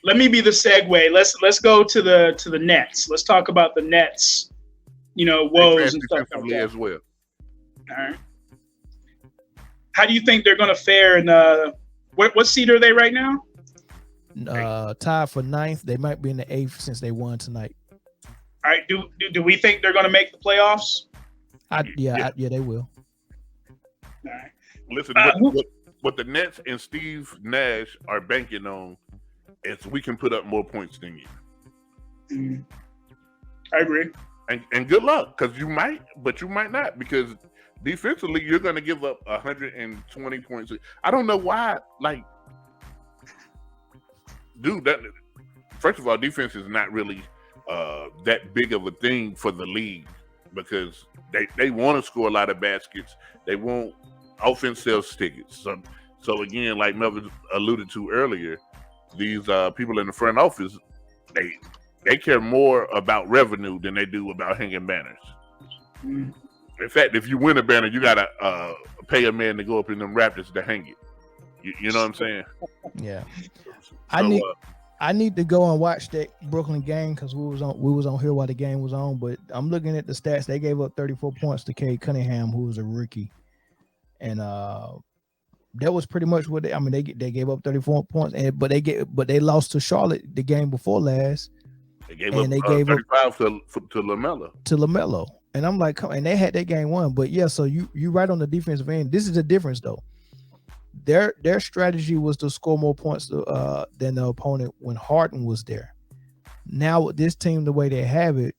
let me be the segue. Let's go to the Nets. Let's talk about the Nets. Woes and stuff like that as well. All right. How do you think they're going to fare in what seed are they right now? Tied for 9th. They might be in the 8th since they won tonight. All right. Do we think they're going to make the playoffs? Yeah, they will. All right. Listen, what the Nets and Steve Nash are banking on is we can put up more points than you. Mm-hmm. I agree. And good luck, because you might, but you might not, because defensively you're going to give up 120 points. I don't know why. Like, dude, first of all, defense is not really that big of a thing for the league, because they want to score a lot of baskets. They want offense sells tickets. So again, like Melvin alluded to earlier, these people in the front office, they care more about revenue than they do about hanging banners. Mm. In fact, if you win a banner, you gotta pay a man to go up in them Raptors to hang it. You know what I'm saying? Yeah. So, I need to go and watch that Brooklyn game because we was on here while the game was on. But I'm looking at the stats. They gave up 34 points to Cade Cunningham, who was a rookie, and that was pretty much what they gave up 34 points, but they lost to Charlotte the game before last. They gave up 35 to LaMelo. To LaMelo, and I'm like, and they had that game won. But yeah, so you right on the defensive end. This is the difference though. Their strategy was to score more points than the opponent when Harden was there. Now with this team, the way they have it,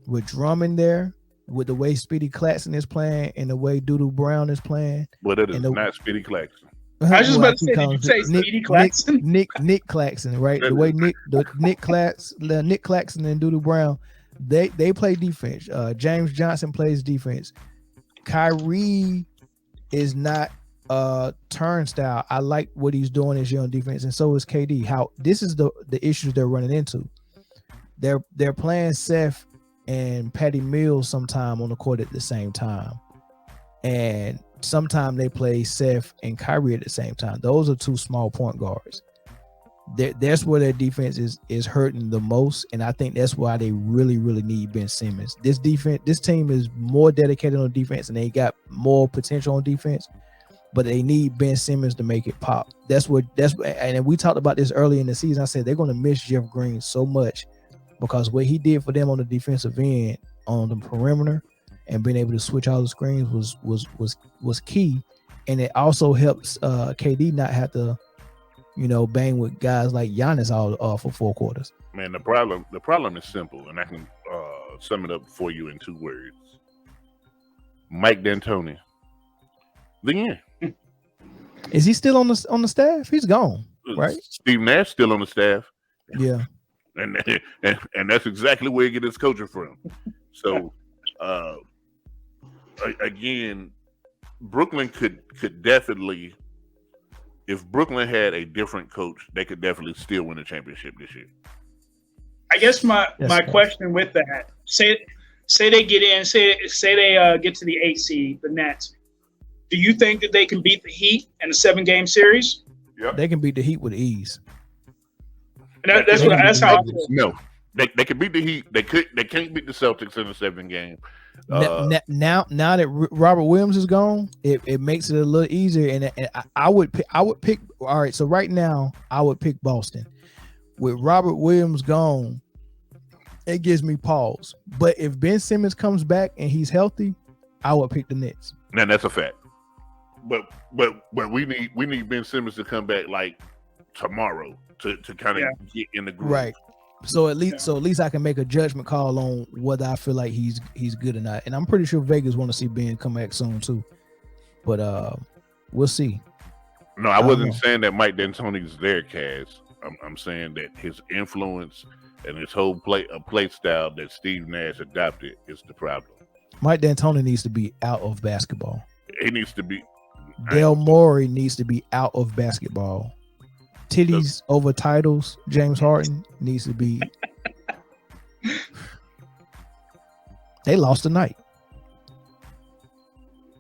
with Drummond there, with the way Speedy Claxton is playing and the way Doodoo Brown is playing. But it is not Speedy Claxton. I was just about to say, did you say Speedy Claxton? Nick Claxton, right? The way Nick Claxton and Doodoo Brown, they play defense. James Johnson plays defense. Kyrie is not turnstile. I like what he's doing this year on defense, and so is KD. How this is the issues they're running into. They're playing Seth and Patty Mills sometime on the court at the same time, and sometime they play Seth and Kyrie at the same time. Those are two small point guards. That's where their defense is hurting the most, and I think that's why they really really need Ben Simmons. This team is more dedicated on defense, and they got more potential on defense, but they need Ben Simmons to make it pop. And we talked about this early in the season. I said they're going to miss Jeff Green so much because what he did for them on the defensive end, on the perimeter, and being able to switch all the screens was key, and it also helps KD not have to, bang with guys like Giannis all for 4 quarters. Man, the problem is simple, and I can sum it up for you in 2 words: Mike D'Antoni. The end. Is he still on the staff? He's gone, right? Steve Nash still on the staff. Yeah, and that's exactly where he get his coaching from. So, again, Brooklyn could definitely, if Brooklyn had a different coach, they could definitely still win the championship this year. I guess my question with that, say they get in, say they get to the 8th seed, the Nets. Do you think that they can beat the Heat in a 7-game series? Yep. They can beat the Heat with ease. That's how I feel. No, they can beat the Heat. They can't beat the Celtics in a 7-game. Now that Robert Williams is gone, it makes it a little easier. And I would pick. All right, so right now I would pick Boston. With Robert Williams gone, it gives me pause. But if Ben Simmons comes back and he's healthy, I would pick the Nets. Now that's a fact. But we need Ben Simmons to come back like tomorrow to kind of get in the groove. Right. So at least I can make a judgment call on whether I feel like he's good or not. And I'm pretty sure Vegas want to see Ben come back soon too. But we'll see. No, I wasn't saying that Mike D'Antoni's there, Kaz. I'm saying that his influence and his whole play style that Steve Nash adopted is the problem. Mike D'Antoni needs to be out of basketball. He needs to be. Dale Morey needs to be out of basketball. Titties over titles. James Harden needs to be. They lost tonight.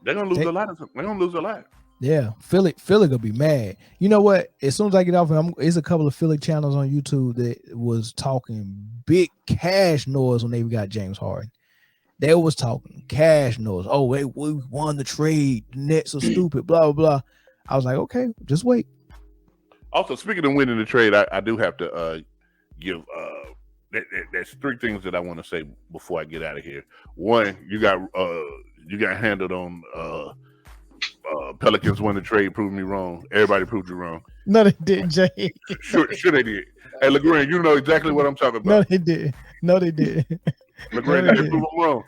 They're gonna lose a lot. They're gonna lose a lot. Yeah, Philly gonna be mad. You know what? As soon as I get off, there's a couple of Philly channels on YouTube that was talking big cash noise when they got James Harden. They was talking cash noise. Oh, we won the trade. The Nets are stupid. Blah blah blah. I was like, okay, just wait. Also, speaking of winning the trade, I do have to give. There's three things that I want to say before I get out of here. One, you got handled on. Pelicans won the trade, proved me wrong. Everybody proved you wrong. No, they didn't, Jay. Sure they did. Hey, LeGrand, you know exactly what I'm talking about. No, they did. LeGrand, they prove them wrong.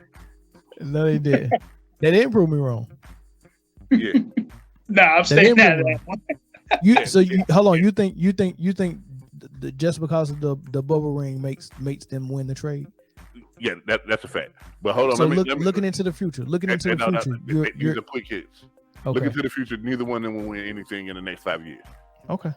No, they did. They didn't prove me wrong. Yeah. No, I'm staying out of that one. Hold on. You think just because of the bubble ring makes them win the trade? Yeah, that's a fact. But hold on. So looking into the future. These are quick hits. Okay. Looking to the future, neither one of them will win anything in the next 5 years. Okay.